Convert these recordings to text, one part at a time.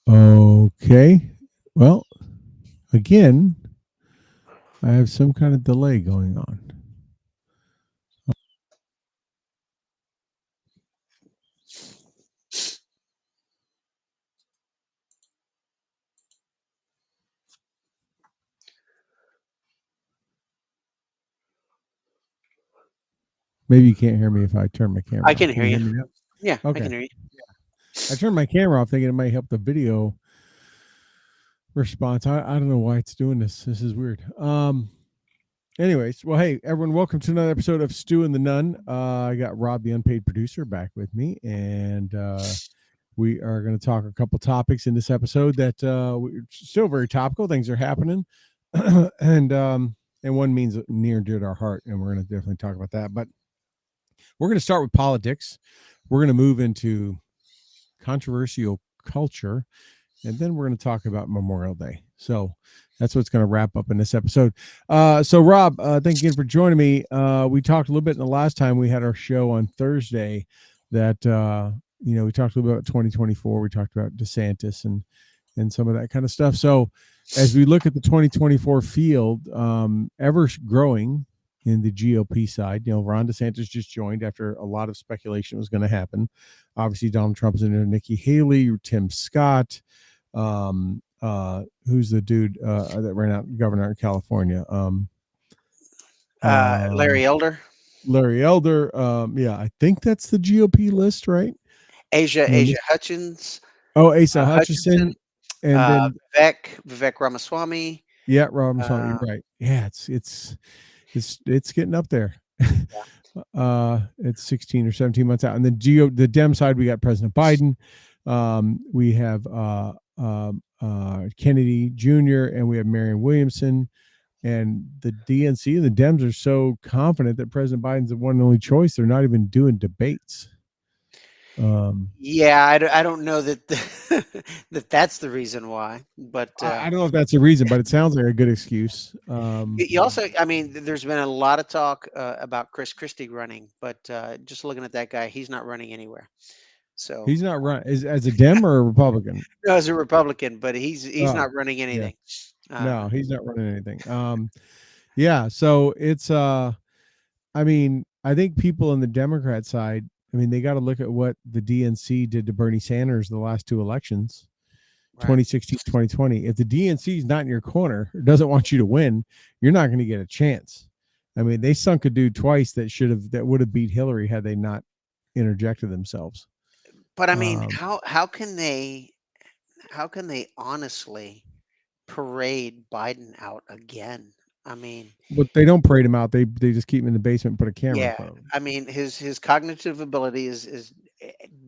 Okay. Well, again, I have some kind of delay going on. Maybe you can't hear me if I turn my camera I off. can hear you. Me now? Yeah, I Okay. can hear you. I turned my camera off thinking it might help the video response. I don't know why it's doing this. This is weird. Anyways, well, hey, everyone, welcome to another episode of Stu and the Nun. I got Rob, the unpaid producer, back with me, and we are going to talk a couple topics in this episode that still very topical. Things are happening, and one means near and dear to our heart, and we're going to definitely talk about that. But we're going to start with politics. We're going to move into controversial culture, and then we're going to talk about Memorial Day. So that's what's going to wrap up in this episode. So Rob, thank you again for joining me. We talked a little bit in the last time we had our show on Thursday that we talked a little bit about 2024. We talked about DeSantis and some of that kind of stuff. So as we look at the 2024 field, ever growing in the GOP side, Ron DeSantis just joined after a lot of speculation was going to happen. Obviously, Donald Trump is in there, Nikki Haley, Tim Scott, who's the dude that ran out governor in California? Larry Elder, Larry Elder. Yeah, I think that's the GOP list, right? Asia Hutchins, Asa Hutchinson, Hutchinson, and then Vivek Ramaswamy. yeah, Rob, you're Uh, right. Yeah, it's getting up there. It's 16 or 17 months out. And the Dem side, we got President Biden. We have Kennedy Jr. and we have Marianne Williamson. And the DNC and the Dems are so confident that President Biden's the one and only choice. They're not even doing debates. Yeah, I don't know that that's the reason why, but I don't know if that's the reason, but it sounds like a good excuse. you also, I mean, there's been a lot of talk about Chris Christie running, but just looking at that guy, he's not running anywhere. So He's not running as a Dem or a Republican. no, as a Republican, but he's Oh, not running yeah. anything. No, he's not running anything. Yeah, so it's I mean, I think people on the Democrat side, I mean, they got to look at what the DNC did to Bernie Sanders the last two elections, Right. 2016, 2020. If the DNC is not in your corner or doesn't want you to win, you're not going to get a chance. I mean, they sunk a dude twice that would have beat Hillary had they not interjected themselves. But I mean, how can they honestly parade Biden out again? I mean, But they don't parade him out. They just keep him in the basement and put a camera in yeah, front of him. I mean his cognitive ability is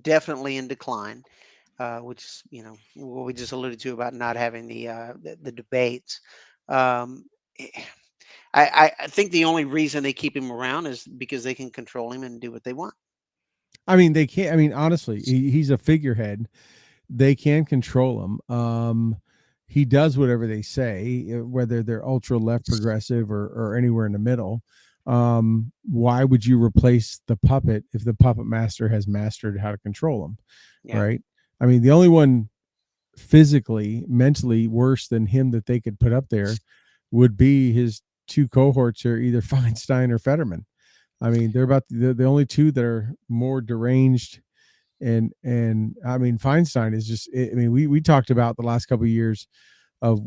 definitely in decline, which is what we just alluded to about not having the debates. Um, eh, I think the only reason they keep him around is because they can control him and do what they want. I mean, they can't. I mean, honestly, he's a figurehead. They can control him. he does whatever they say, whether they're ultra left progressive or anywhere in the middle. Why would you replace the puppet if the puppet master has mastered how to control him? Yeah. Right. I mean, the only one physically, mentally worse than him that they could put up there would be his two cohorts are either Feinstein or Fetterman. I mean, they're about the only two that are more deranged. And I mean, Feinstein is just. I mean, we talked about the last couple of years of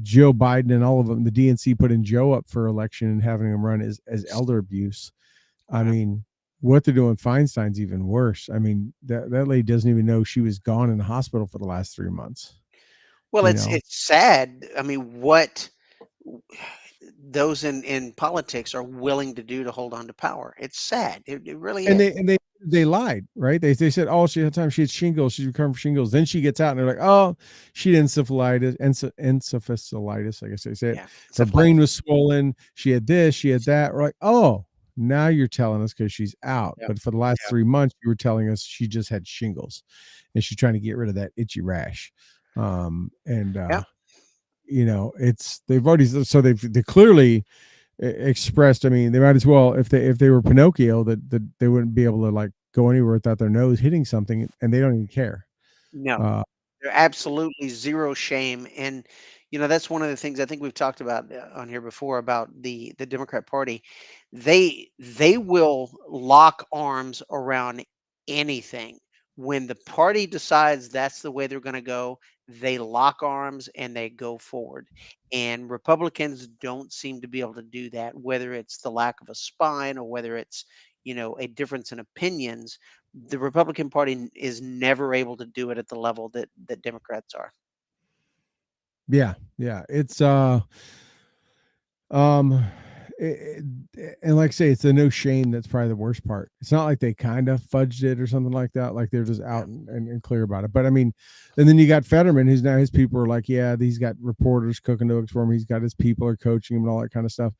Joe Biden and all of them. The DNC putting Joe up for election and having him run as elder abuse. I Wow. mean, what they're doing Feinstein's even worse. I mean, that lady doesn't even know she was gone in the hospital for the last 3 months. Well, You know, it's sad. I mean, what those in politics are willing to do to hold on to power. It's sad. It really and is. they lied, right? They said, oh, she had time she had shingles, she's recovering from shingles. Then she gets out and they're like, oh, she had encephalitis, I guess they say it. Yeah. Her brain Encephalitis. was swollen. She had this, she had that. We're like, oh, now you're telling us because she's out. Yeah. But for the last Yeah. 3 months, you were telling us she just had shingles, and she's trying to get rid of that itchy rash. And Yeah. it's they've already so they clearly expressed. I mean, they might as well if they were Pinocchio that they wouldn't be able to like go anywhere without their nose hitting something, and they don't even care. No. Uh, They're absolutely zero shame, and, that's one of the things I think we've talked about, on here before about the Democrat Party. They will lock arms around anything. When the party decides that's the way they're gonna go, they lock arms and they go forward, and Republicans don't seem to be able to do that, whether it's the lack of a spine or whether it's, a difference in opinions. The Republican Party is never able to do it at the level that Democrats are. yeah, yeah, it's um and like I say, it's the no shame that's probably the worst part. It's not like they kind of fudged it or something like that, like they're just Yeah, out and clear about it. But I mean, and then you got Fetterman, who's now his people are like, yeah, he's got reporters cooking books for him, he's got his people are coaching him and all that kind of stuff.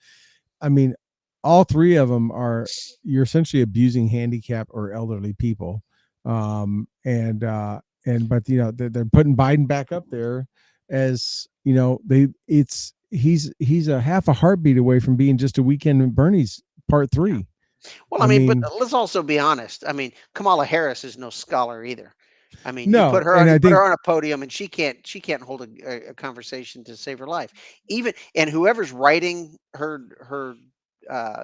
I mean, all three of them are you're essentially abusing handicapped or elderly people. And but they're putting Biden back up there as they it's he's a half a heartbeat away from being just a weekend in Bernie's part yeah. three. Well, I I mean, but mean, let's also be honest. I mean, Kamala Harris is no scholar either. I mean, no, and you I put think her on a podium, and she can't hold a conversation to save her life. Even and whoever's writing her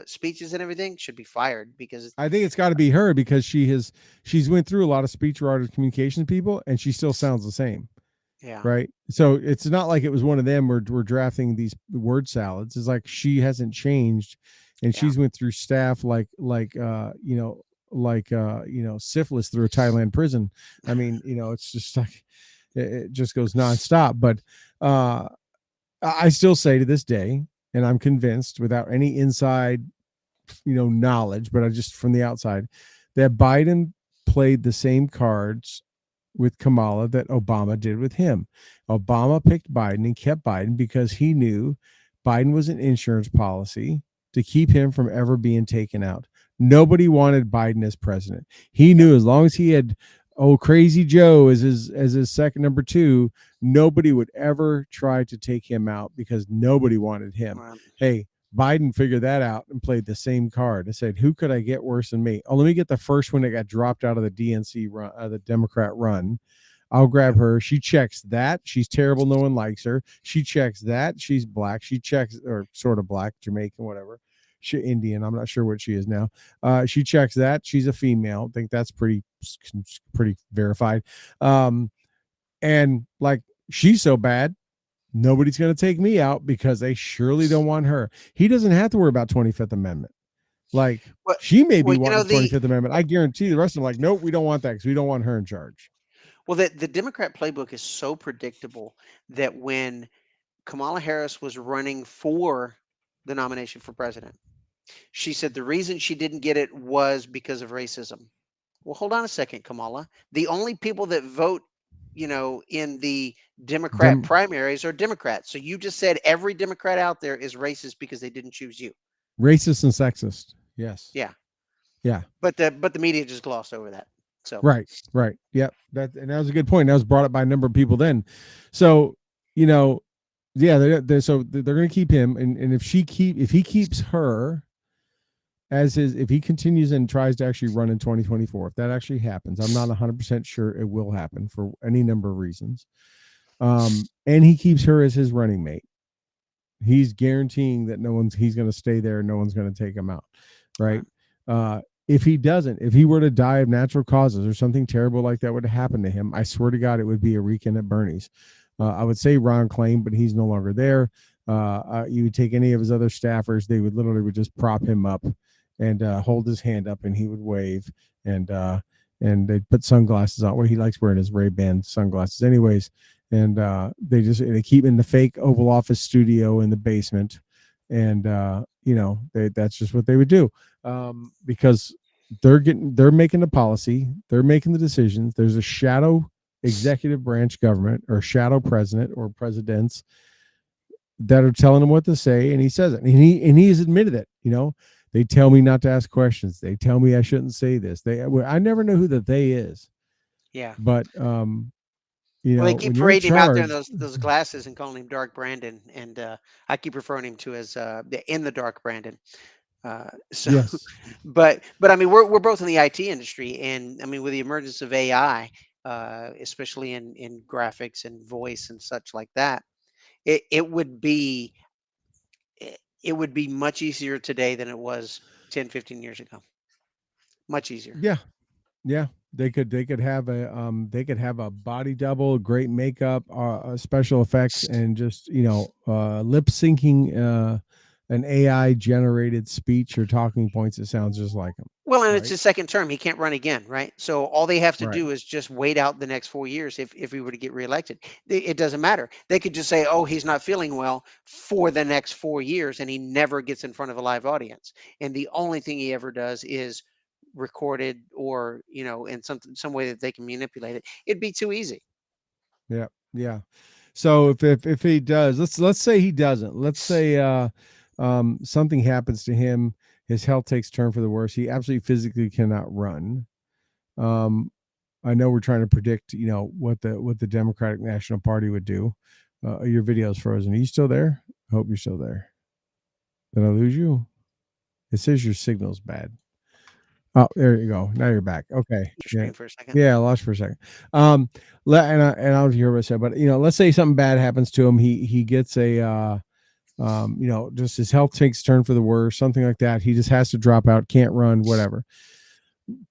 speeches and everything should be fired because I think it's got to be her because she's went through a lot of speech writers, communication people, and she still sounds the same. yeah, Right. So it's not like it was one of them where we're drafting these word salads. It's like she hasn't changed, and yeah, she's went through staff syphilis through a Thailand prison. I mean, it's just like it just goes nonstop. But uh I still say to this day, and I'm convinced without any inside knowledge, but I just from the outside, that Biden played the same cards with Kamala that Obama did with him. Obama picked Biden and kept Biden because he knew Biden was an insurance policy to keep him from ever being taken out. Nobody wanted Biden as president. He yeah, knew as long as he had crazy Joe as his second number two, nobody would ever try to take him out because nobody wanted him. right, Hey, Biden figured that out and played the same card. I said, "Who could I get worse than me? Oh, let me get the first one that got dropped out of the DNC run, the Democrat run. I'll yeah, grab her. She checks that. She's terrible. No one likes her. She checks that. She's black. She checks or sort of black, Jamaican, whatever. She Indian. I'm not sure what she is now. She checks that. She's a female. I think that's pretty verified. And like she's so bad, nobody's going to take me out because they surely don't want her. He doesn't have to worry about 25th Amendment. Like but she may be well, wanting the 25th Amendment. I guarantee the rest of them like, nope, we don't want that because we don't want her in charge. the Democrat playbook is so predictable that when Kamala Harris was running for the nomination for president, she said the reason she didn't get it was because of racism. Well, hold on a second, Kamala. The only people that vote, in the Democrat Dem- primaries are Democrats. So you just said every Democrat out there is racist because they didn't choose you. Racist and sexist. Yes. Yeah. Yeah. But the media just glossed over that. So Right. Right. Yep. That was a good point. That was brought up by a number of people then. So you know, yeah, they're going to keep him, and if he keeps her as his, if he continues and tries to actually run in 2024, if that actually happens, I'm not 100% sure it will happen for any number of reasons. And he keeps her as his running mate, he's guaranteeing that he's going to stay there, no one's going to take him out, right? Right. If he doesn't, if he were to die of natural causes or something terrible like that would happen to him, I swear to God, it would be a weekend at Bernie's. I would say Ron Claim, but he's no longer there. You would take any of his other staffers, they would just prop him up and hold his hand up, and he would wave, and they'd put sunglasses on. Well, he likes wearing his Ray-Ban sunglasses, anyways. And they keep him in the fake Oval Office studio in the basement, and that's just what they would do, because they're making the policy, they're making the decisions. There's a shadow executive branch government or shadow president or presidents that are telling him what to say, and he says it, and he has admitted it. They tell me not to ask questions, they tell me I shouldn't say this, I never know who the they is, Yeah. but Well, they when keep you're in parading him out there in charge. those glasses and calling him Dark Brandon, and I keep referring him to as in the Dark Brandon. So, Yes. but I mean, we're both in the IT industry, and I mean, with the emergence of AI, especially in graphics and voice and such like that, it would be it would be much easier today than it was 10, 15 years ago. Much easier. Yeah. Yeah, they could have a body double, great makeup, special effects, and just lip syncing an AI generated speech or talking points that sounds just like them, Well, and it's right? his second term. He can't run again, right? So all they have to Right. do is just wait out the next 4 years if he were to get reelected. It doesn't matter. They could just say, "Oh, he's not feeling well for the next 4 years," and he never gets in front of a live audience. And the only thing he ever does is recorded or in some way that they can manipulate it. It'd be too easy. Yeah. Yeah. So if he does, let's say he doesn't. Let's say something happens to him, his health takes a turn for the worse. He absolutely physically cannot run. Um, I know we're trying to predict, what the Democratic National Party would do. Your video's frozen. Are you still there? I hope you're still there. Did I lose you? It says your signal's bad. Oh, there you go. Now you're back. Okay. Your Yeah. screen for a second. Yeah, I lost for a second. And I don't hear what I said, but let's say something bad happens to him. He gets just his health takes a turn for the worse, something like that. He just has to drop out, can't run, whatever.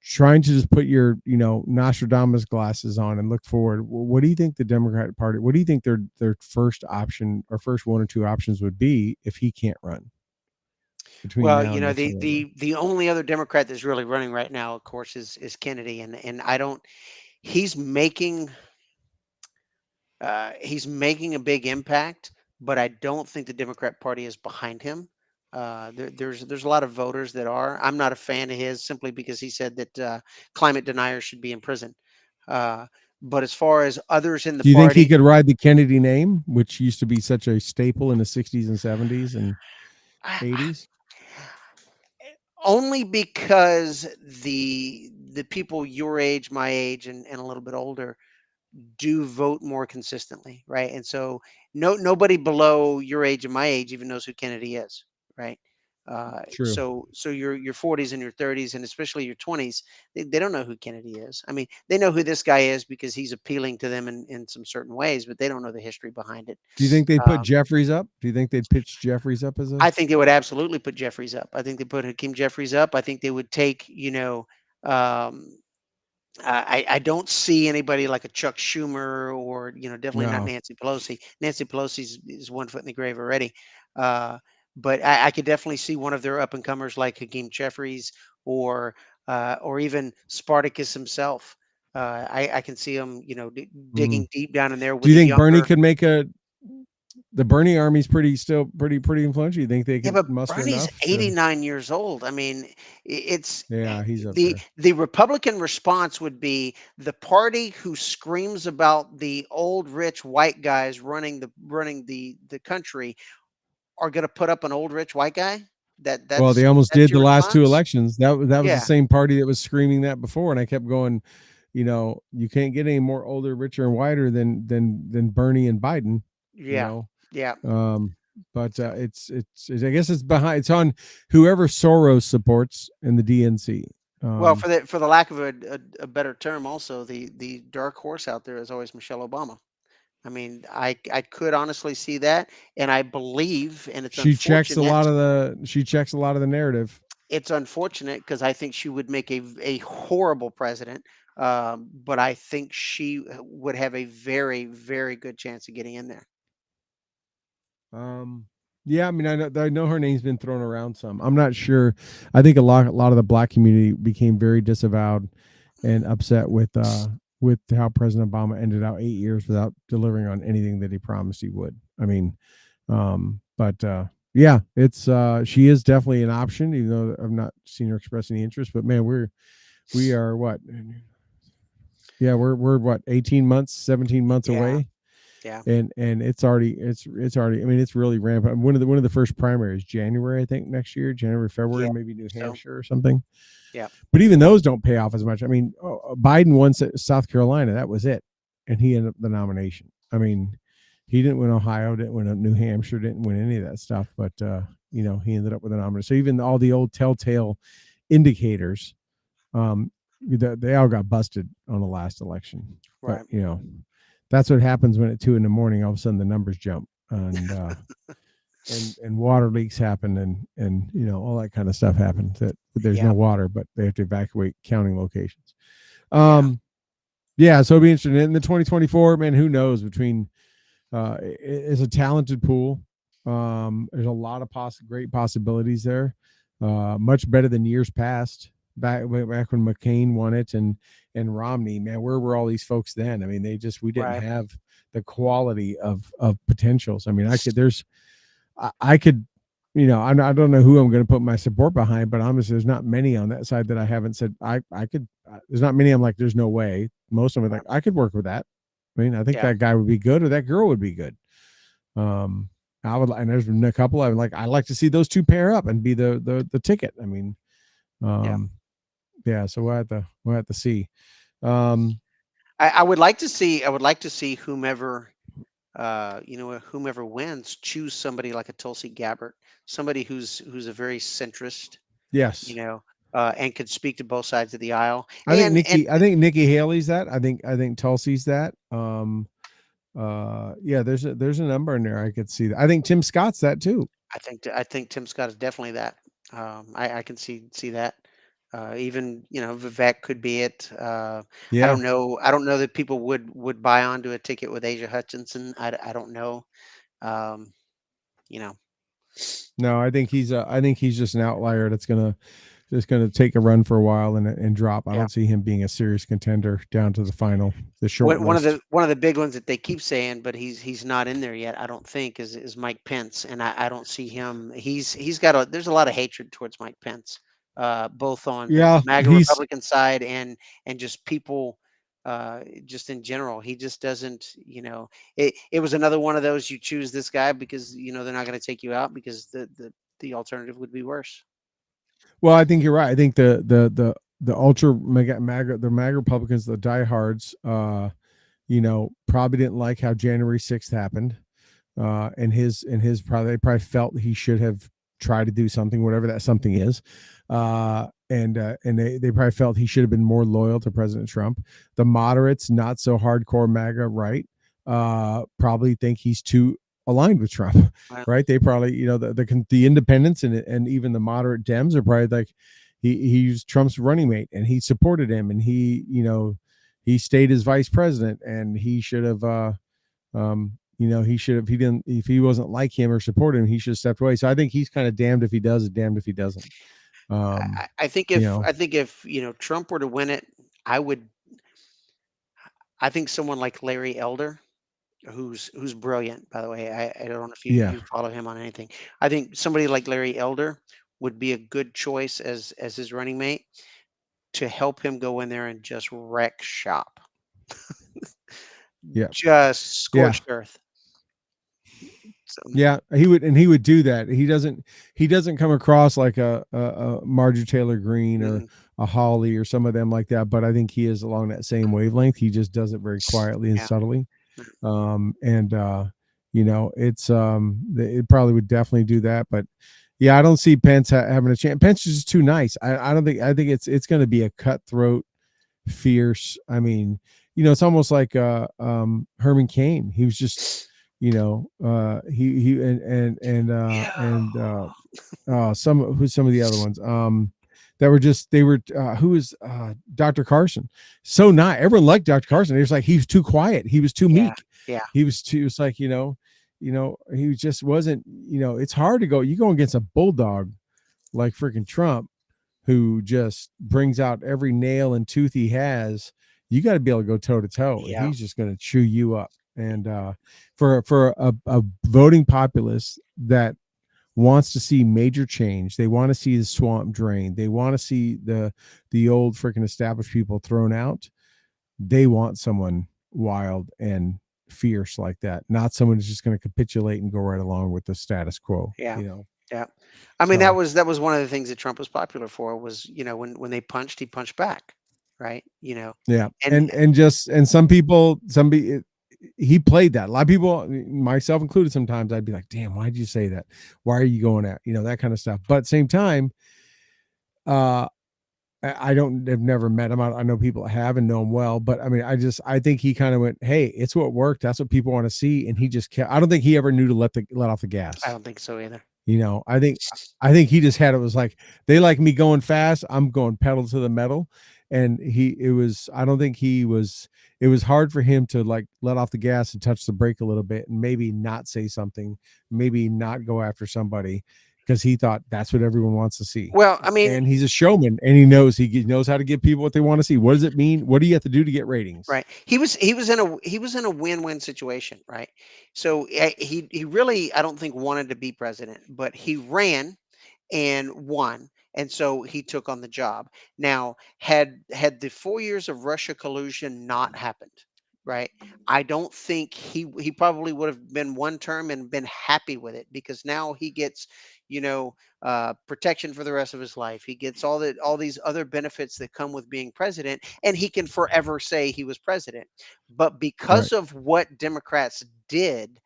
Trying to just put your Nostradamus glasses on and look forward. What do you think the Democratic Party? What do you think their first option or first one or two options would be if he can't run between Well, now and next the November? the only other Democrat that's really running right now, of course, is Kennedy, and I don't. He's making he's making a big impact, but I don't think the Democrat Party is behind him. There's a lot of voters that are. I'm not a fan of his simply because he said that climate deniers should be in prison. Uh, but as far as others in the Do you think he party, could ride the Kennedy name, which used to be such a staple in the '60s and '70s and I, '80s? only because the people your age, my age, and a little bit older do vote more consistently, right? And so nobody below your age and my age even knows who Kennedy is, right? True. So your 40s and your 30s and especially your 20s, they don't know who Kennedy is. I mean, they know who this guy is because he's appealing to them in some certain ways, but they don't know the history behind it. Do you think they'd put Um, Jeffries up? Do you think they'd pitch Jeffries up as a? I think they would absolutely put Jeffries up. I think they put Hakeem Jeffries up. I think they would take, um, I don't see anybody like a Chuck Schumer or definitely not No. Nancy Pelosi. Nancy Pelosi is one foot in the grave already. Uh, but I could definitely see one of their up and comers like Hakeem Jeffries or even Spartacus himself. I can see him Mm. digging deep down in there Do with you the think Bernie younger. could make a? The Bernie army's pretty influential. You think they Yeah, could but muster Bernie's enough to? 89 years old. I mean, it's Yeah, he's up the there. the Republican response would be the party who screams about the old rich white guys running the country are going to put up an old rich white guy. That Well, they that's almost that's did the your last two response? elections. That was the Yeah. same party that was screaming that before, and I kept going. You can't get any more older, richer, and whiter than Bernie and Biden. you Yeah. know. Yeah. Um, but So, I guess it's behind. It's on whoever Soros supports in the DNC. well, Um, for the lack of a better term, also the dark horse out there is always Michelle Obama. I mean, I could honestly see that, and I believe, and she checks a lot of the narrative. it's unfortunate because I think she would make a horrible president. But I think she would have a very, very good chance of getting in there. Um, yeah, I mean, I know her name's been thrown around some. I'm not sure. I think a lot of the black community became very disavowed and upset with how President Obama ended out 8 years without delivering on anything that he promised he would. I mean, but yeah, it's she is definitely an option, even though I've not seen her express any interest. But man, we are what? Yeah, we're what 18 months, 17 months Yeah, away, yeah, and it's already. I mean, it's really rampant. One of the first primaries, January, I think next year, January, February, yeah. maybe New So, Hampshire or something. yeah, But even those don't pay off as much. I mean, Biden won South Carolina, that was it, and he ended up the nomination. I mean, he didn't win Ohio, didn't win New Hampshire, didn't win any of that stuff, but he ended up with a nomination. So even all the old telltale indicators, um, they all got busted on the last election. But right. that's what happens when at 2 in the morning, all of a sudden the numbers jump and water leaks happen and all that kind of stuff happens. That there's no Yeah, water, but they have to evacuate counting locations. yeah, Um, yeah, so it'll be interesting in the 2024. Man, who knows? Between it's a talented pool. There's a lot of great possibilities there. Much better than years past. Back when McCain won it and Romney, man, where were all these folks then? I mean, we didn't right. have the quality of potentials. I mean, I could, I don't know who I'm going to put my support behind, but honestly, there's not many on that side that I haven't said I could. There's not many. I'm like, there's no way. Most of them are like, Right. I could work with that. I mean, I think Yeah, that guy would be good, or that girl would be good. Um, I would, and there's a couple. I like to see those two pair up and be the ticket. I mean, yeah. um, yeah. So we'll have to see. Um, I would like to see. I would like to see whomever whomever wins, choose somebody like a Tulsi Gabbard, somebody who's a very centrist, you yes, know, and could speak to both sides of the aisle. I think Nikki Haley's that. I think Tulsi's that. Yeah, there's a number in there. I could see that. I think Tim Scott's that too. I think Tim Scott is definitely that. I can see that. Even Vivek could be it. I Yeah. don't know. I don't know that people would buy onto a ticket with Asia Hutchinson. I don't know. Um, you know. No, I think he's just an outlier that's just gonna take a run for a while and drop. I Yeah. don't see him being a serious contender down to the short list. One of the big ones that they keep saying, but he's not in there yet, I don't think, is Mike Pence, and I don't see him. He's got a there's a lot of hatred towards Mike Pence, both on the Yeah, MAGA he's Republican side and just people, just in general. He just doesn't, it was another one of those, you choose this guy because they're not going to take you out because the alternative would be worse. well. I think you're right. I think the ultra the MAGA Republicans, the diehards, probably didn't like how January 6th happened. And his probably they probably felt he should have tried to do something, whatever that something is. And they probably felt he should have been more loyal to President Trump. The moderates, not so hardcore MAGA right, probably think he's too aligned with Trump, Right. right? They probably, the independents and even the moderate Dems are probably like, he's Trump's running mate and he supported him and he stayed as vice president and he should have he should have, he didn't, if he wasn't like him or support him, he should have stepped away. So I think he's kind of damned if he does, damned if he doesn't. Um, you know, I think if Trump were to win it, I would. I think someone like Larry Elder, who's brilliant, by the way. I don't know if yeah, you follow him on anything. I think somebody like Larry Elder would be a good choice as his running mate to help him go in there and just wreck shop, yeah, just yeah, scorched earth. So, yeah. He would do that. He doesn't come across like a Marjorie Taylor Greene or mm, a Holly or some of them like that. But I think he is along that same wavelength. He just does it very quietly and yeah, subtly. And it probably would definitely do that. But yeah, I don't see Pence having a chance. Pence is just too nice. I don't think. I think it's going to be a cutthroat, fierce. I mean, it's almost like Herman Cain. He was just, he some of the other ones that were just they were who was Dr. Carson. So not everyone liked Dr. Carson. It was like he was too quiet. He was too Yeah, meek. yeah, It was like, he just wasn't, it's hard to go. You go against a bulldog like freaking Trump, who just brings out every nail and tooth he has. You got to be able to go toe to toe, and yeah, he's just going to chew you up. And for a voting populace that wants to see major change, they want to see the swamp drained, they want to see the old freaking established people thrown out. They want someone wild and fierce like that, not someone who's just going to capitulate and go right along with the status quo. yeah, You know, yeah. I mean, so that was one of the things that Trump was popular for was, when they punched, he punched back, right? yeah, And and some people, he played that. A lot of people, myself included, sometimes I'd be like, "Damn, why did you say that? Why are you going at that kind of stuff?" But at the same time, uh, I don't have never met him. I know people that have and know him well, but I mean, I think he kind of went, "Hey, it's what worked. That's what people want to see," and he just kept. I don't think he ever knew to let off the I gas. don't think so either. I think he just had it was like they like me going fast, I'm going pedal to the metal. And I don't think he was it was hard for him to like let off the gas and touch the brake a little bit and maybe not say something, maybe not go after somebody because he thought that's what everyone wants to see. Well, I mean, And he's a showman and he knows how to give people what they want to see. What does it mean? What do you have to do to get ratings? right. He was in a win-win situation, right? So he really, I don't think, wanted to be president, but he ran and won. And so he took on the job. Now, had the 4 years of Russia collusion not happened, right? I don't think he probably would have been one term and been happy with it, because now he gets, protection for the rest of his life. He gets all these other benefits that come with being president, and he can forever say he was president. But because Right, of what Democrats did,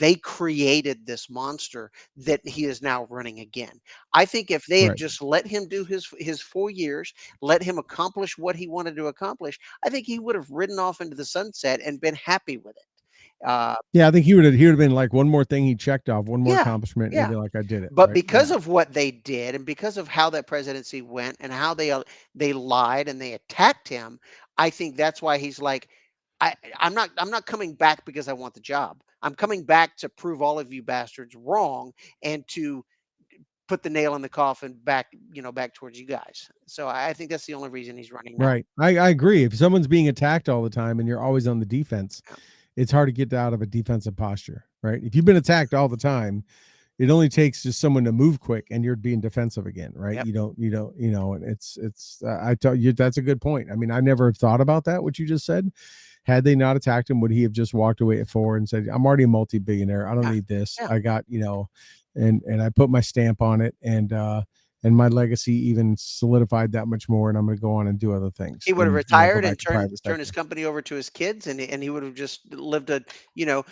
they created this monster that he is now running again. I think if they had right. just let him do his 4 years, let him accomplish what he wanted to accomplish, I think he would have ridden off into the sunset and been happy with it. Yeah, I think he would have been like one more thing he checked off, one more Yeah, accomplishment, and he'd yeah. be like, I did it. But Right. because Yeah. of what they did, and because of how that presidency went, and how they lied and they attacked him, I think that's why he's like, I'm not coming back because I want the job. I'm coming back to prove all of you bastards wrong, and to put the nail in the coffin back, back towards you guys. So I think that's the only reason he's running now. Right. I agree. If someone's being attacked all the time and you're always on the defense, Yeah. it's hard to get out of a defensive posture, right? If you've been attacked all the time, it only takes just someone to move quick and you're being defensive again, right? Yep. And I tell you, that's a good point. I mean, I never thought about that, what you just said. Had they not attacked him, would he have just walked away at 4 and said, I'm already a multi-billionaire. I don't Yeah. need this. Yeah. I got, and I put my stamp on it and my legacy even solidified that much more. And I'm going to go on and do other things He would have and, go retired back and to turn private turn his sector, company over to his kids, and he would have just lived a, you know,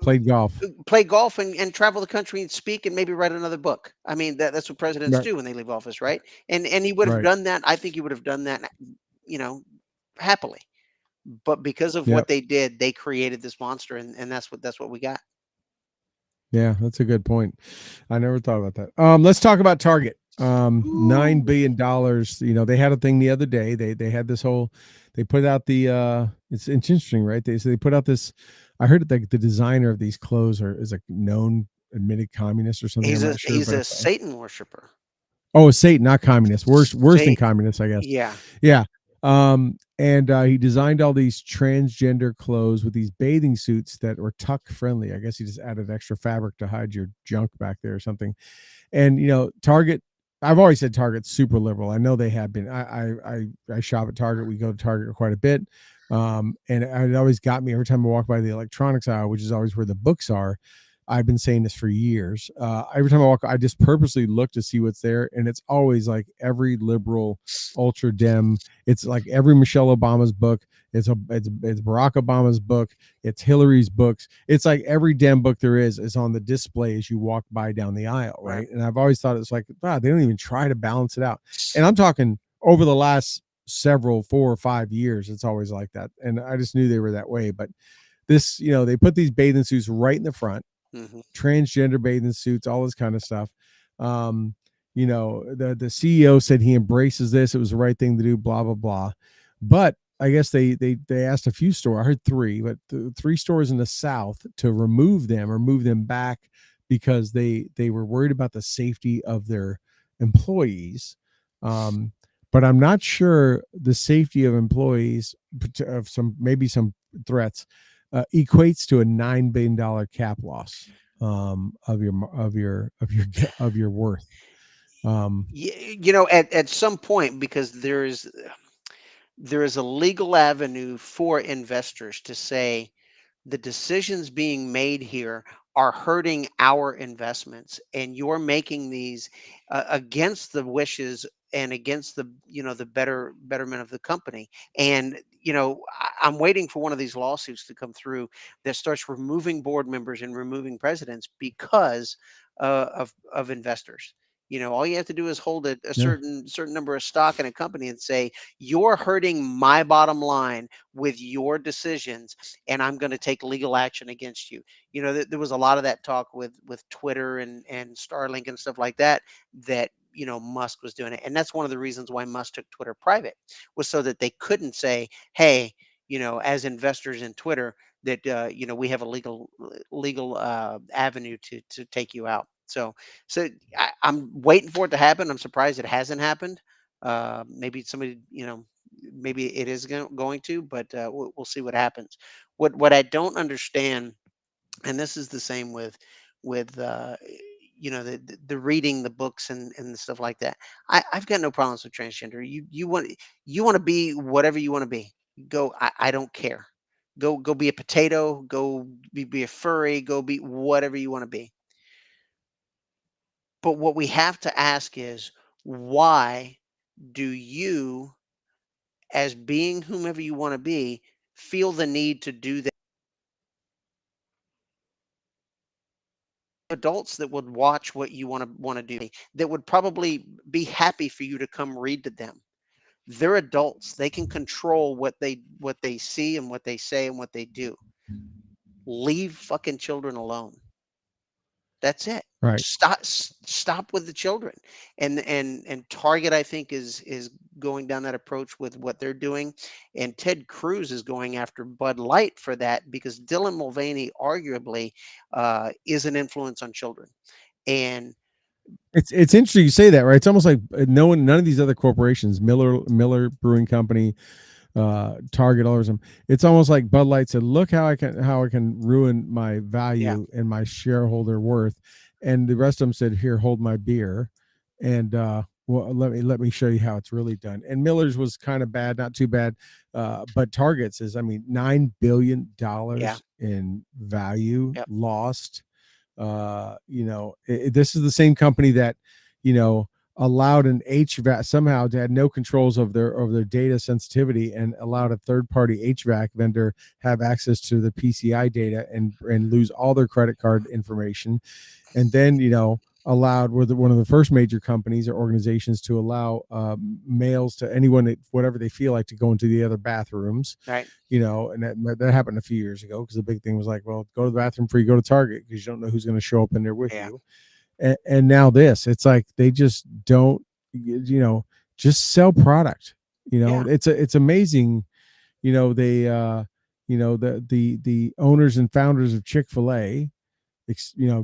played golf. play golf and travel the country and speak and maybe write another book. I mean, that's what presidents Right. do when they leave office, right? And he would have Right. done that. I think he would have done that, you know, happily. But because of Yep. what they did, they created this monster, and that's what we got. Yeah, that's a good point. I never thought about that. Let's talk about Target. $9 Ooh. billion. They had a thing the other day. They had this whole. They put out the. It's interesting, right? They put out this. I heard that the designer of these clothes is a known admitted communist or something. I'm He's a not sure, he's but a Satan worshiper. oh, Satan, not communist. Worse than Satan. communist, I guess. Yeah. Yeah. And he designed all these transgender clothes with these bathing suits that were tuck friendly. I guess he just added extra fabric to hide your junk back there or something. And Target, I've always said Target's super liberal. I know they have been. I shop at Target. We go to Target quite a bit. And it always got me every time I walk by the electronics aisle, which is always where the books are. I've been saying this for years. Every time I walk, I just purposely look to see what's there, and it's always like every liberal, ultra dem. It's like every Michelle Obama's book. It's Barack Obama's book. It's Hillary's books. It's like every damn book there is on the display as you walk by down the aisle, Right. right? And I've always thought it's like, wow, they don't even try to balance it out. And I'm talking over the last several 4 or 5 years, it's always like that. And I just knew they were that way. But this, they put these bathing suits right in the front, Hmm. transgender bathing suits, all this kind of stuff. Um, the CEO said he embraces this. It was the right thing to do, blah, blah, blah. But I guess they asked a few stores. I heard three, but three stores in the South to remove them or move them back because they were worried about the safety of their employees. Um, but I'm not sure the safety of employees of some threats equates to a $9 billion cap loss of your worth. Um, At some point, because there is a legal avenue for investors to say the decisions being made here are hurting our investments, and you're making these against the wishes and against the betterment of the company. And I'm waiting for one of these lawsuits to come through that starts removing board members and removing presidents because of investors. All you have to do is hold a yeah, certain number of stock in a company and say, you're hurting my bottom line with your decisions, and I'm going to take legal action against you. There was a lot of that talk with Twitter and Starlink and stuff like that. That Musk was doing it, and that's one of the reasons why Musk took Twitter private, was so that they couldn't say, "Hey, as investors in Twitter, that we have a legal avenue to take you out." So I'm waiting for it to happen. I'm surprised it hasn't happened. Maybe somebody, maybe it is going to, but we'll see what happens. What I don't understand, and this is the same with the reading the books and the stuff like that. I've got no problems with transgender. You want to be whatever you want to be. Go. I don't care. Go be a potato. Go be a furry. Go be whatever you want to be. But what we have to ask is, why do you, as being whomever you want to be, feel the need to do that? Adults that would watch what you want to do, that would probably be happy for you to come read to them. They're adults. They can control what they see and what they say and what they do. Leave fucking children alone. That's it. right. Stop with the children. And Target, I think, is going down that approach with what they're doing. And Ted Cruz is going after Bud Light for that, because Dylan Mulvaney arguably is an influence on children. And It's interesting you say that, right? It's almost like none of these other corporations, Miller Brewing Company, Target, all of them. It's almost like Bud Light said, "Look how I can ruin my yeah, value and my shareholder worth," and the rest of them said, "Here, hold my beer," and well, let me show you how it's really done. And Miller's was kind of bad, not too bad, but Target's is, I mean, $9 billion yeah, in value yep, lost. This is the same company that, you know, allowed an HVAC somehow to had no controls of their data sensitivity and allowed a third party HVAC vendor have access to the PCI data and lose all their credit card information. And then, allowed one of the first major companies or organizations to allow males to anyone whatever they feel like to go into the other bathrooms, right, and that happened a few years ago because the big thing was like, well, go to the bathroom before you go to Target because you don't know who's going to show up in there with yeah, you. And now it's like they just don't, just sell product. yeah, It's amazing. They the owners and founders of Chick-fil-A,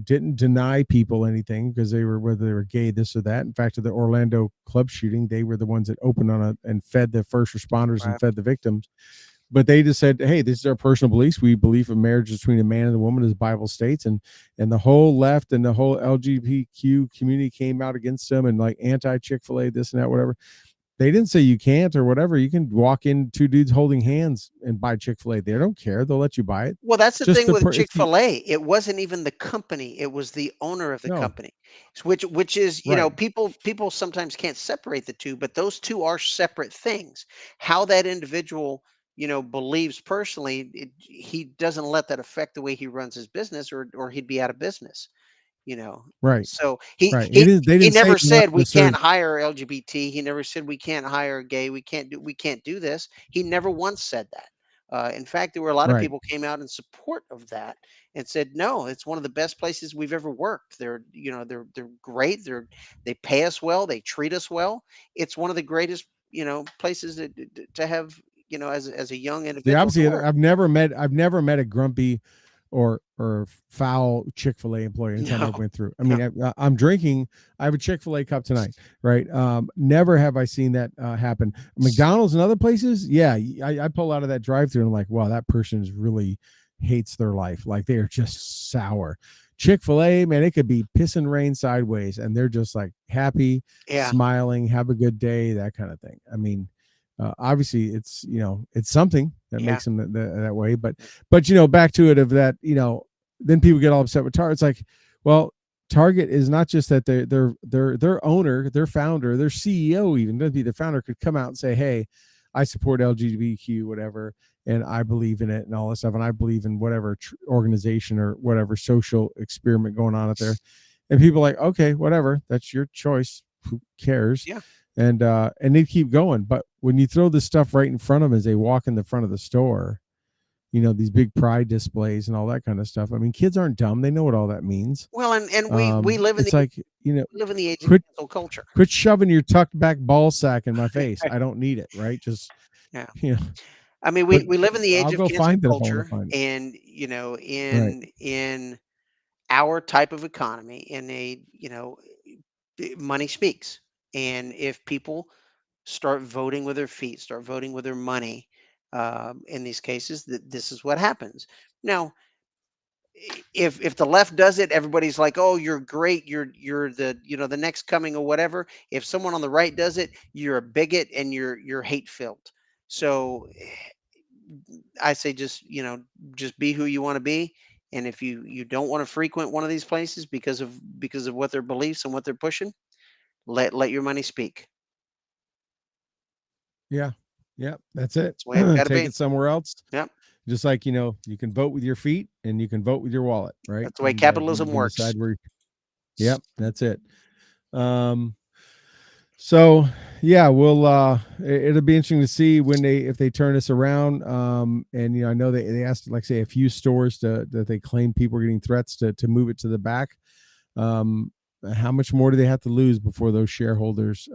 didn't deny people anything because whether they were gay, this or that. In fact, at the Orlando club shooting, they were the ones that opened and fed the first responders and right, fed the victims. But they just said, "Hey, this is our personal beliefs. We believe a marriage between a man and a woman, as the Bible states." And the whole left and the whole LGBTQ community came out against them and like anti Chick-fil-A, this and that, whatever. They didn't say you can't or whatever. You can walk in, two dudes holding hands, and buy Chick-fil-A. They don't care. They'll let you buy it. Well, that's the Just thing the with if you Chick-fil-A. It wasn't even the company, it was the owner of the no, company. Which is, right, people sometimes can't separate the 2, but those 2 are separate things. How that individual, believes personally, he doesn't let that affect the way he runs his business, or he'd be out of business. you know right, so he right. It he is. They he didn't say never you're not said going we to serve. can't hire LGBT. He never said we can't hire gay. We can't do this. He never once said that. In fact, there were a lot of Right. people came out in support of that and said no, it's one of the best places we've ever worked. They're great. They pay us well, they treat us well. It's one of the greatest places to have, as a young The individual to opposite. work. I've never met a grumpy or foul Chick-fil-A employee anytime I No, went through. I no. mean, I'm drinking. I have a Chick-fil-A cup tonight, right? Never have I seen that happen. McDonald's and other places, yeah, I pull out of that drive-through and I'm like, wow, that person is really hates their life. Like they are just sour. Chick-fil-A, man, it could be pissing rain sideways, and they're just like happy, Yeah, smiling, have a good day, that kind of thing. I mean, obviously it's it's something that yeah, makes them that way, but back to it of that, then people get all upset with Target. It's like, well, Target is not just that their owner, their founder, their CEO, even doesn't be the founder, could come out and say, hey, I support LGBTQ whatever, and I believe in it and all this stuff, and I believe in whatever organization or whatever social experiment going on out there, and people are like, okay, whatever, that's your choice, who cares? yeah. And they keep going. But when you throw this stuff right in front of them as they walk in the front of the store, these big pride displays and all that kind of stuff. I mean, kids aren't dumb; they know what all that means. Well, and we live in It's the like, we live in the age of quit cancel culture. quit shoving your tucked back ball sack in my face. I don't need it, right? Just Yeah. you know, I mean, but we live in the age I'll of go cancel find it if I want to culture, find it. and Right. in our type of economy, in a money speaks, and if people start voting with their feet, start voting with their money, in these cases, that this is what happens. Now, if the left does it, everybody's like, "Oh, you're great. You're the the next coming or whatever." If someone on the right does it, you're a bigot and you're hate filled. So I say just be who you want to be. And if you don't want to frequent one of these places because of what their beliefs and what they're pushing, let your money speak. Yeah. Yeah. That's it. That's the way it's got to Take be. it somewhere else. Yep, Just like, you can vote with your feet and you can vote with your wallet, right? that's the way And you capitalism can works. decide where. Yep. That's it. Um, So yeah, it'll be interesting to see when if they turn this around. And I know they asked, like, say, a few stores that they claim people are getting threats to move it to the back. Um, how much more do they have to lose before those shareholders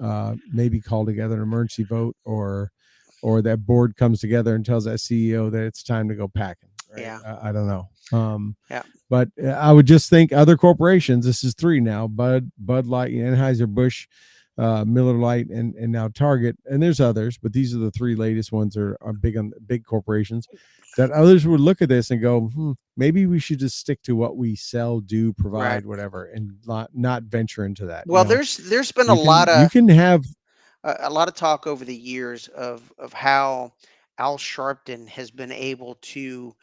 maybe call together an emergency vote, or that board comes together and tells that CEO that it's time to go packing, right? Yeah, I don't know. yeah, But I would just think other corporations. This is three now: Bud Light, Anheuser Busch, Miller Lite, and now Target. And there's others, but these are the three latest ones. Are big on big corporations. That others would look at this and go, maybe we should just stick to what we sell, do, right. provide, whatever, and not venture into that. Well, there's been a You lot can of you can have talk over the years of how Al Sharpton has been able to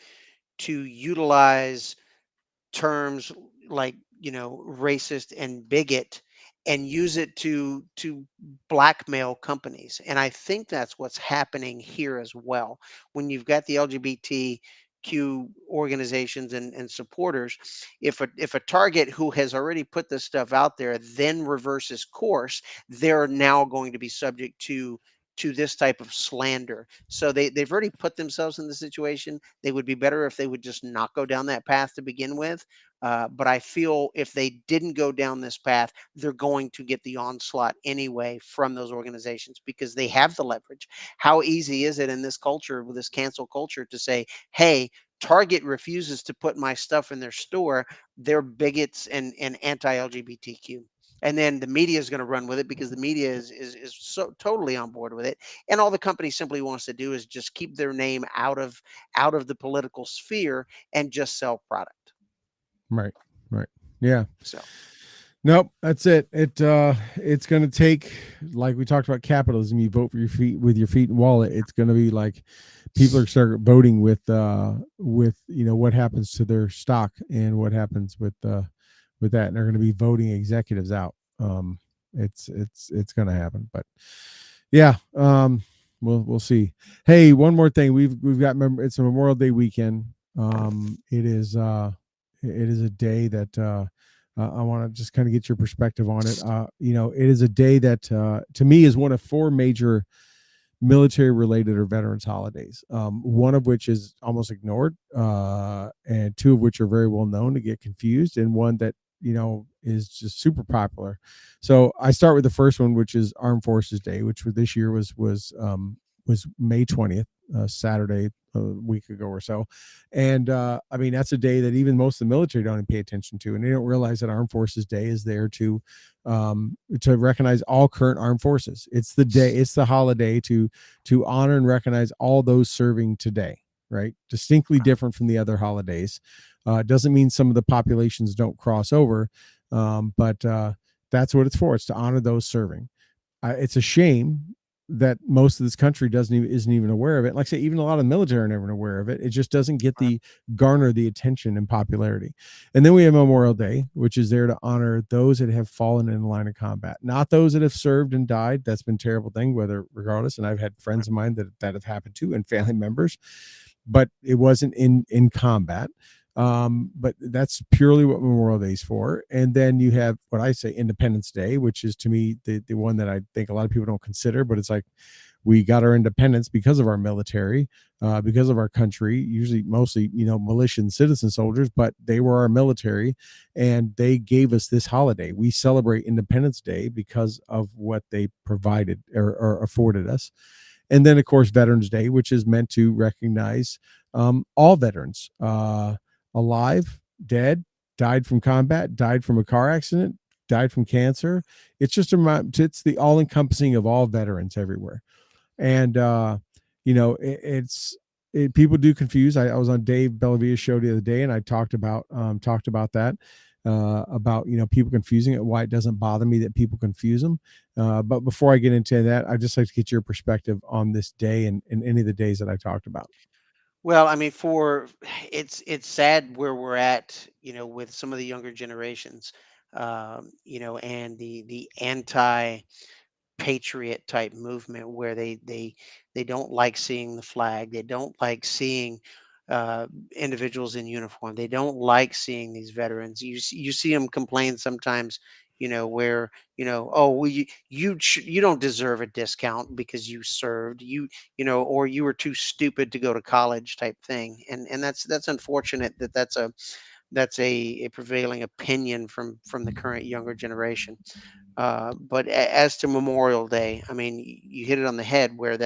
utilize terms like racist and bigot and use it to blackmail companies. And I think that's what's happening here as well. When you've got the LGBTQ organizations and supporters, if a target who has already put this stuff out there then reverses course, they're now going to be subject to this type of slander. So they've already put themselves in the situation. They would be better if they would just not go down that path to begin with. But I feel if they didn't go down this path, they're going to get the onslaught anyway from those organizations because they have the leverage. How easy is it in this culture, with this cancel culture, to say, hey, Target refuses to put my stuff in their store. They're bigots and anti-LGBTQ. And then the media is going to run with it because the media is so totally on board with it. And all the company simply wants to do is just keep their name out of the political sphere and just sell product. right, right, yeah. So Nope, that's it. It's going to take, like we talked about capitalism. You vote for your feet with your feet and wallet. It's going to be like people are start voting with what happens to their stock and what happens with that, and they're going to be voting executives out. It's going to happen, but yeah, we'll see. Hey, one more thing. We've got it's a Memorial Day weekend. It is a day that I want to just kind of get your perspective on it. It is a day that to me is one of four major military related or veterans holidays. One of which is almost ignored, and two of which are very well known to get confused, and one that is just super popular. So I start with the first one, which is Armed Forces Day, which for this year was May 20th, Saturday, a week ago or so. And I mean, that's a day that even most of the military don't even pay attention to, and they don't realize that Armed Forces Day is there to recognize all current armed forces. It's the day, it's the holiday to honor and recognize all those serving today. Right, distinctly different from the other holidays. Doesn't mean some of the populations don't cross over, but that's what it's for. It's to honor those serving. It's a shame that most of this country isn't even aware of it. Like I say, even a lot of the military are never aware of it. It just doesn't get Right. the garner the attention and popularity. And then we have Memorial Day, which is there to honor those that have fallen in the line of combat, not those that have served and died. That's been a terrible thing, whether regardless. And I've had friends of mine that have happened to, and family members, but it wasn't in combat. But that's purely what Memorial Day is for. And then you have what I say Independence Day, which is to me the one that I think a lot of people don't consider, but it's like we got our independence because of our military, because of our country, usually mostly, militia and citizen soldiers, but they were our military and they gave us this holiday. We celebrate Independence Day because of what they provided or afforded us. And then, of course, Veterans Day, which is meant to recognize all veterans, alive, dead, died from combat, died from a car accident, died from cancer. It's just it's the all encompassing of all veterans everywhere. And people do confuse. I was on Dave Bellavia's show the other day, and I talked about that. About people confusing it, why it doesn't bother me that people confuse them. But before I get into that, I'd just like to get your perspective on this day and any of the days that I talked about. Well, I mean, for it's sad where we're at, with some of the younger generations, and the anti patriot type movement where they don't like seeing the flag, they don't like seeing individuals in uniform, they don't like seeing these veterans. You see them complain sometimes, where oh, well, you don't deserve a discount because you served, or you were too stupid to go to college type thing. And that's unfortunate that that's a prevailing opinion from the current younger generation. But as to Memorial Day, I mean, you hit it on the head where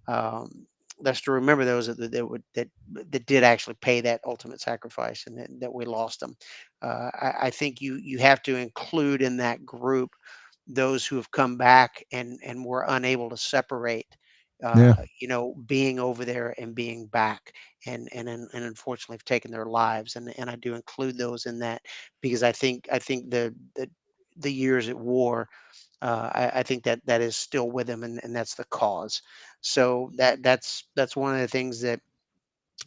um, that's to remember those that did actually pay that ultimate sacrifice, and that we lost them. I think you have to include in that group those who have come back and were unable to separate. Yeah, Being over there and being back, and unfortunately have taken their lives, and I do include those in that because I think the years at war, I think that is still with him, and that's the cause. So that's one of the things that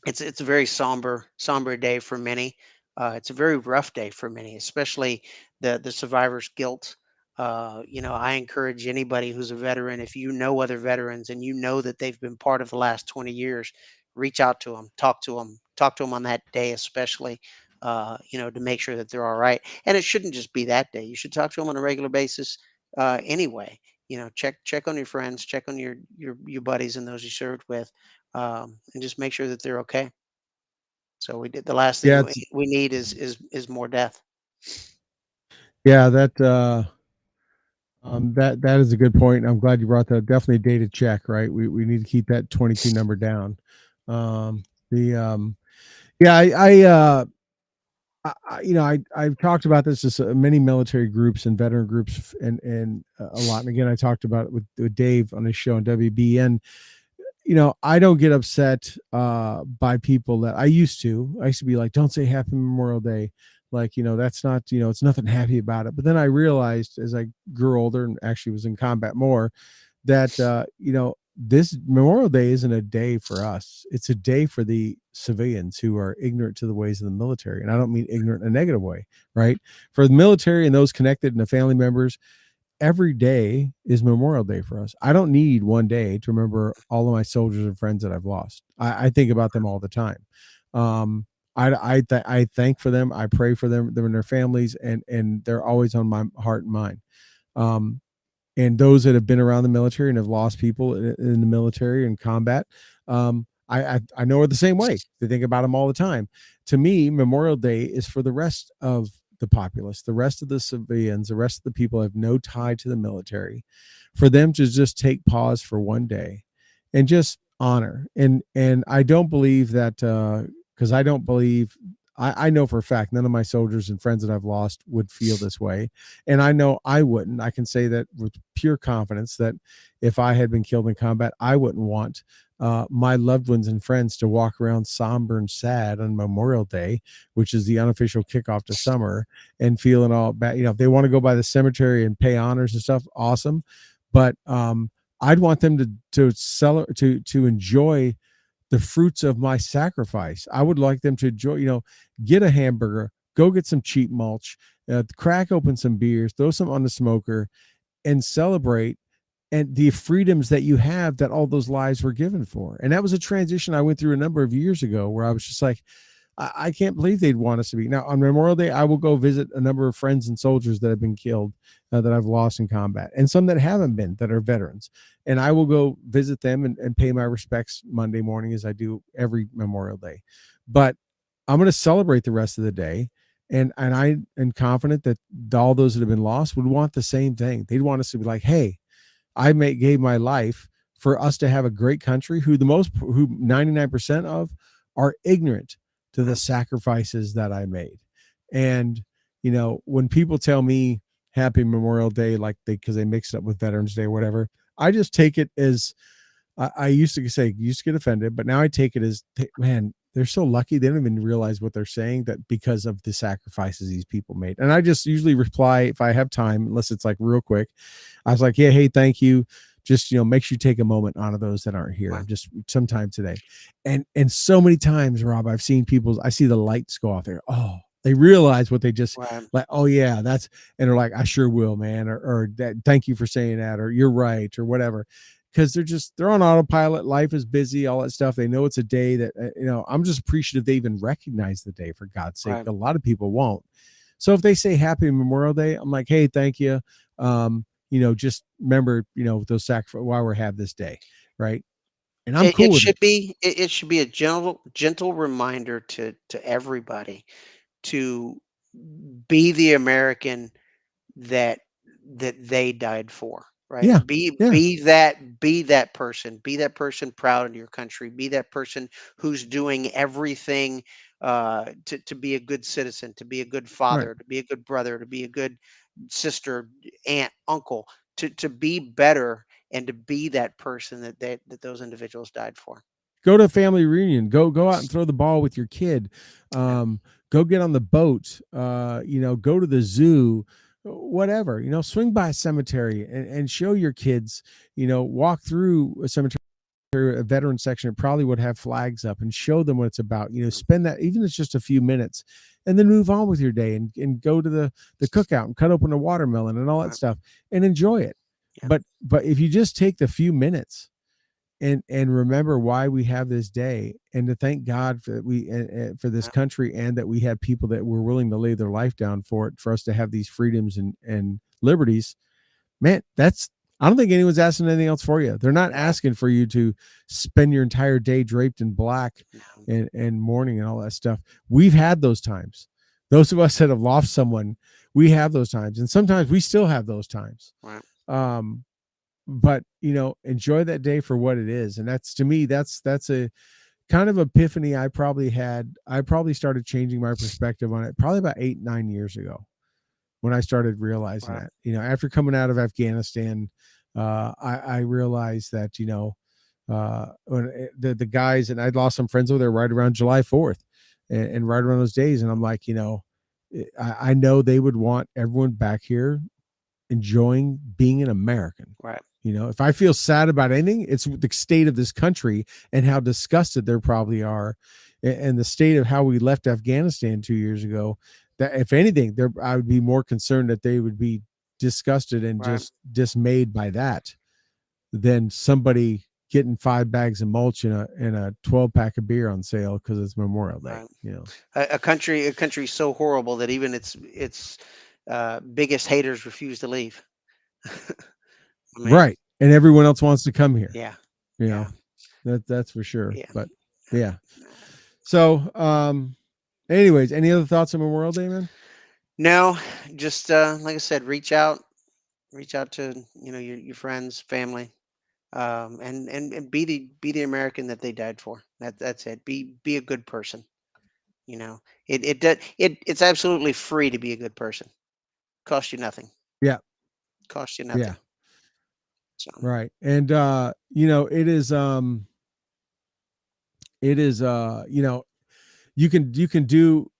it's a very somber day for many. It's a very rough day for many, especially the survivor's guilt. I encourage anybody who's a veteran, if you know other veterans and you know that they've been part of the last 20 years, reach out to them, talk to them on that day, especially. To make sure that they're all right. And it shouldn't just be that day. You should talk to them on a regular basis. Anyway, check on your friends, check on your buddies and those you served with, and just make sure that they're okay. So we did the last thing yeah, we need is more death. yeah. That is a good point. I'm glad you brought that. Definitely a day to check. Right, we need to keep that 22 number down. The Yeah, I've talked about this to many military groups and veteran groups and a lot. And again, I talked about it with Dave on his show on WBN. I don't get upset by people that I used to be like, don't say Happy Memorial Day. Like, that's not, it's nothing happy about it. But then I realized as I grew older and actually was in combat more that, this Memorial Day isn't a day for us. It's a day for the civilians who are ignorant to the ways of the military. And I don't mean ignorant in a negative way, right? For the military and those connected and the family members, every day is Memorial Day for us. I don't need one day to remember all of my soldiers and friends that I've lost. I think about them all the time. I thank for them. I pray for them and their families, and they're always on my heart and mind. Um, and those that have been around the military and have lost people in the military and combat, I know are the same way. They think about them all the time. To me, Memorial Day is for the rest of the populace, the rest of the civilians, the rest of the people who have no tie to the military, for them to just take pause for one day and just honor. And I don't believe that, because I don't believe, I know for a fact none of my soldiers and friends that I've lost would feel this way. And I know I wouldn't. I can say that with pure confidence that if I had been killed in combat, I wouldn't want my loved ones and friends to walk around somber and sad on Memorial Day, which is the unofficial kickoff to summer, and feeling all bad. If they want to go by the cemetery and pay honors and stuff, awesome. But I'd want them to sell to enjoy the fruits of my sacrifice. I would like them to enjoy, get a hamburger, go get some cheap mulch, crack open some beers, throw some on the smoker, and celebrate and the freedoms that you have that all those lives were given for. And that was a transition I went through a number of years ago where I was just like, I can't believe they'd want us to be. Now, on Memorial Day, I will go visit a number of friends and soldiers that have been killed, that I've lost in combat, and some that haven't been, that are veterans. And I will go visit them and pay my respects Monday morning, as I do every Memorial Day. But I'm going to celebrate the rest of the day. And I am confident that all those that have been lost would want the same thing. They'd want us to be like, hey, gave my life for us to have a great country who 99% of are ignorant to the sacrifices that I made. And, when people tell me happy Memorial Day, like because they mix it up with Veterans Day or whatever, I just take it as, I used to say, used to get offended, but now I take it as, man, they're so lucky. They don't even realize what they're saying, that because of the sacrifices these people made. And I just usually reply, if I have time, unless it's like real quick, I was like, yeah, hey, thank you. Just, make sure you take a moment on those that aren't here, Right. just sometime today. And so many times, Rob, I see the lights go off there. Oh, they realize what they just, Right. like, oh yeah, and they're like, I sure will, man. Or that, thank you for saying that, or you're right, or whatever. Because they're on autopilot. Life is busy, all that stuff. They know it's a day that, I'm just appreciative they even recognize the day, for God's sake. Right. A lot of people won't. So if they say happy Memorial Day, I'm like, hey, thank you. Just remember, those sacrifices while we have this day, right? And I'm cool It with should it. be it should be a gentle reminder to everybody to be the American that they died for, right? Yeah, yeah, Be that person proud of your country, be that person who's doing everything to be a good citizen, to be a good right. father, to be a good brother, to be a good sister, aunt, uncle, to be better and to be that person that those individuals died for. Go to a family reunion. Go out and throw the ball with your kid. Yeah, Go get on the boat. Go to the zoo, whatever. Swing by a cemetery and show your kids. Walk through a cemetery, a veteran section. It probably would have flags up, and show them what it's about. Spend that, even if it's just a few minutes, and then move on with your day and go to the cookout and cut open a watermelon and all that right, stuff and enjoy it. yeah, But if you just take the few minutes and remember why we have this day, and to thank God for for this yeah, country, and that we have people that were willing to lay their life down for it, for us to have these freedoms and liberties, man, I don't think anyone's asking anything else for you. They're not right, asking for you to spend your entire day draped in black yeah, and mourning and all that stuff. We've had those times. Those of us that have lost someone, we have those times, and sometimes we still have those times. right, Um, but enjoy that day for what it is. And that's, to me, that's a kind of epiphany I probably had. I probably started changing my perspective on it probably about 8-9 years ago, when I started realizing right, that, after coming out of Afghanistan, I realized that, the guys, and I'd lost some friends over there right around July 4th, and right around those days. And I'm like, I know they would want everyone back here enjoying being an American. Right. You know, if I feel sad about anything, it's the state of this country and how disgusted there probably are, and the state of how we left Afghanistan 2 years ago. That if anything, there I would be more concerned that they would be disgusted and Right. just dismayed by that than somebody getting 5 bags of mulch and a 12 pack of beer on sale because it's Memorial Day. Right. You know, A country so horrible that even its biggest haters refuse to leave. I mean, right? And everyone else wants to come here. yeah, You yeah, know, that's for sure. yeah. But yeah. So, anyways, any other thoughts on Memorial Day, man? No, just like I said, reach out to your friends, family, and be the American that they died for. That's it. Be a good person. It's absolutely free to be a good person. Cost you nothing. Yeah, Cost you yeah, nothing. So right. And it is you can do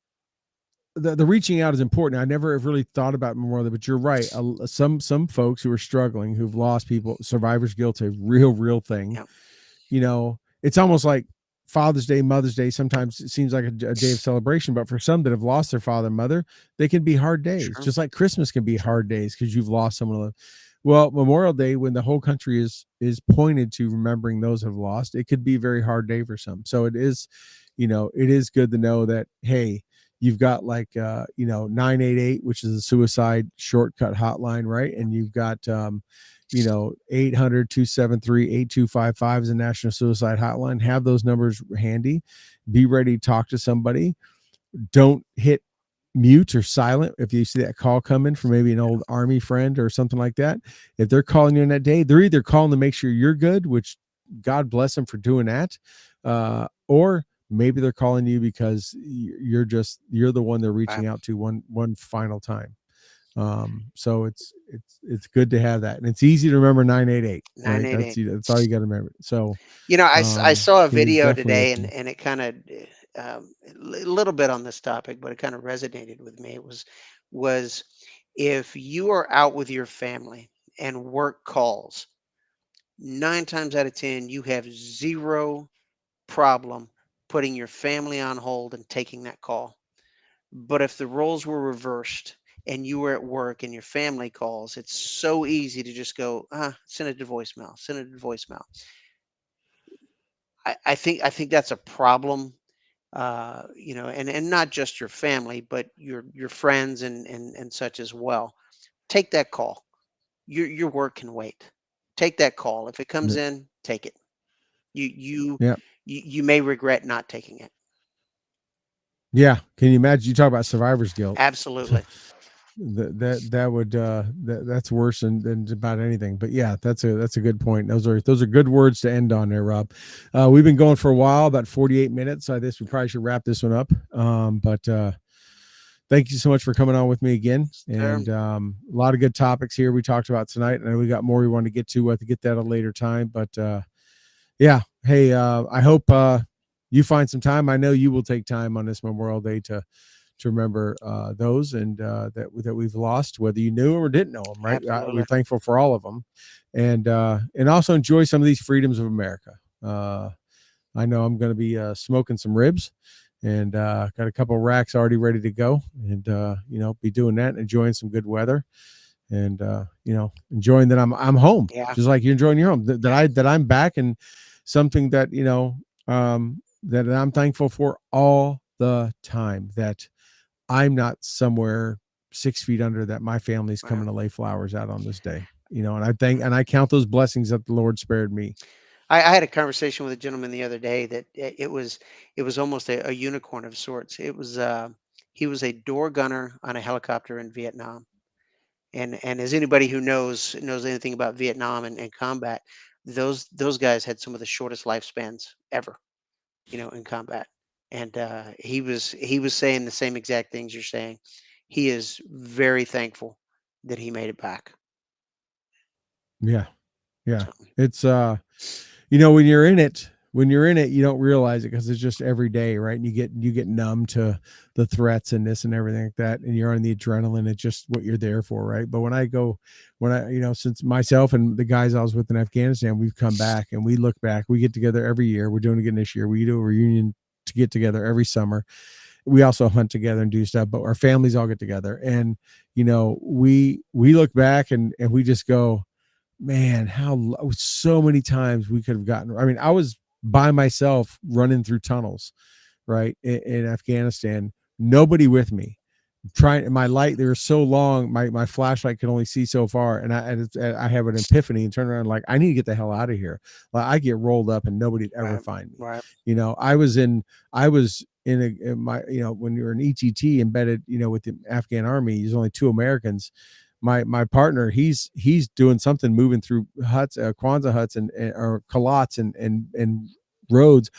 the reaching out is important. I never have really thought about Memorial Day, but you're right. Some folks who are struggling, who've lost people, survivor's guilt's a real thing. yeah, It's almost like Father's Day, Mother's Day. Sometimes it seems like a day of celebration, but for some that have lost their father and mother, they can be hard days, sure, just like Christmas can be sure. hard days because you've lost someone of them. Well, Memorial Day, when the whole country is pointed to remembering those who have lost, it could be a very hard day for some. So it is, it is good to know that, hey, you've got like 988, which is a suicide shortcut hotline, right? And you've got 800-273-8255 is a national suicide hotline. Have those numbers handy. Be ready to talk to somebody. Don't hit mute or silent if you see that call coming from maybe an old army friend or something like that. If they're calling you on that day, they're either calling to make sure you're good, which God bless them for doing that, or maybe they're calling you because you're the one they're Right. reaching out to one final time. So it's good to have that, and it's easy to remember 988, Nine right? eight That's eight. that's all you got to remember. So I saw a it is video definitely a today, and thing. and it kind of a little bit on this topic, but it kind of resonated with me. It was if you are out with your family and work calls, 9 times out of 10, you have zero problem putting your family on hold and taking that call. But if the roles were reversed and you were at work and your family calls, it's so easy to just go, send it to voicemail, send it to voicemail. I think that's a problem, and not just your family, but your friends and such as well. Take that call. Your work can wait. Take that call. If it comes Yeah, in, take it. You you yeah. you may regret not taking it. Yeah. Can you imagine? You talk about survivor's guilt. Absolutely. That would that's worse than about anything. But yeah, that's a good point. Those are good words to end on there, Rob. We've been going for a while, about 48 minutes. So I guess we probably should wrap this one up. But thank you so much for coming on with me again. Sure. And a lot of good topics here we talked about tonight. And we got more we want to get to. To get that at a later time. But yeah, hey, I hope you find some time. I know you will take time on this Memorial Day to remember those and that we've lost, whether you knew them or didn't know them. Right? We're Absolutely. thankful for all of them, and also enjoy some of these freedoms of America. I know I'm going to be smoking some ribs, and got a couple of racks already ready to go, and be doing that, and enjoying some good weather, and enjoying that I'm home, Yeah. just like you're enjoying your home. That Yeah. I'm back, and something that that I'm thankful for all the time, that I'm not somewhere 6 feet under, that my family's Right. coming to lay flowers out on this day. And I count those blessings that the Lord spared me. I had a conversation with a gentleman the other day that it was almost a unicorn of sorts. He was a door gunner on a helicopter in Vietnam, and as anybody who knows anything about Vietnam and combat, those guys had some of the shortest lifespans ever, in combat. And he was saying the same exact things you're saying. He is very thankful that he made it back. Yeah. Yeah. So It's when you're in it, when you're in it, you don't realize it because it's just every day, right? And you get numb to the threats and this and everything like that, and you're on the adrenaline. It's just what you're there for, right? But when I, since myself and the guys I was with in Afghanistan, we've come back and we look back. We get together every year. We're doing it again this year. We do a reunion to get together every summer. We also hunt together and do stuff, but our families all get together, and we look back and we just go, man, so many times we could have gotten. I mean, I was by myself running through tunnels, right, in Afghanistan, nobody with me, trying my light. They were so long, my flashlight could only see so far, and I have an epiphany and turn around like, I need to get the hell out of here. Like, I get rolled up and nobody'd ever Right. find me. Right. I was in my, when you're an ETT embedded, with the Afghan army, there's only 2 Americans. My partner, he's doing something, moving through huts, Kwanzaa huts and or kalats and roads.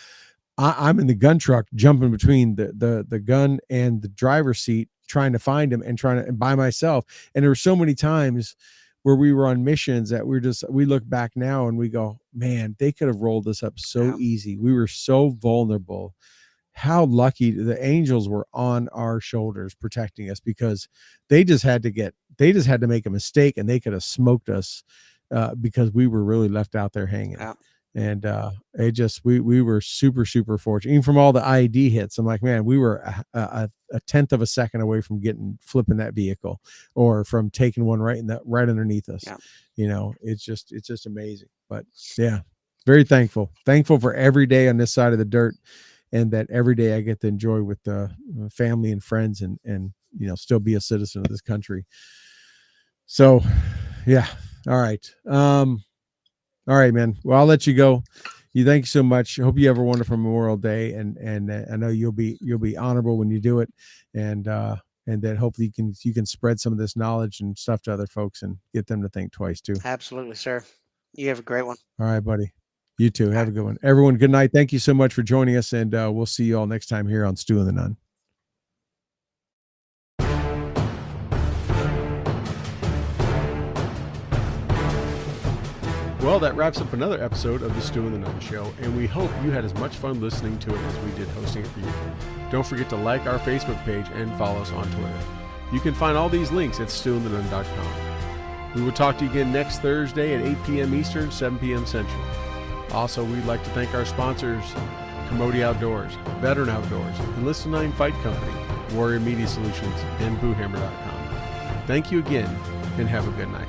I'm in the gun truck, jumping between the gun and the driver's seat, trying to find him and by myself. And there were so many times where we were on missions that we look back now and we go, man, they could have rolled us up so Yeah. easy. We were so vulnerable. How lucky the angels were on our shoulders protecting us, because they just had to make a mistake and they could have smoked us, because we were really left out there hanging. Yeah. And we were super, super fortunate. Even from all the IED hits, I'm like, man, we were a tenth of a second away from flipping that vehicle, or from taking one right underneath us. Yeah. It's just amazing. But yeah, very thankful for every day on this side of the dirt, and that every day I get to enjoy with family and friends, and still be a citizen of this country. So yeah. All right. All right, man. Well, I'll let you go. Thank you so much. I hope you have a wonderful Memorial Day, and I know you'll be honorable when you do it, and then hopefully you can spread some of this knowledge and stuff to other folks and get them to think twice too. Absolutely, sir. You have a great one. All right, buddy. You too. All Have right. a good one. Everyone, good night. Thank you so much for joining us, and we'll see you all next time here on Stu and the Nunn. Well, that wraps up another episode of the Stu and the Nunn Show, and we hope you had as much fun listening to it as we did hosting it for you. Don't forget to like our Facebook page and follow us on Twitter. You can find all these links at stewandthenunn.com. We will talk to you again next Thursday at 8 p.m. Eastern, 7 p.m. Central. Also, we'd like to thank our sponsors, Commodity Outdoors, Veteran Outdoors, Enlisted 9 Fight Company, Warrior Media Solutions, and BooHammer.com. Thank you again, and have a good night.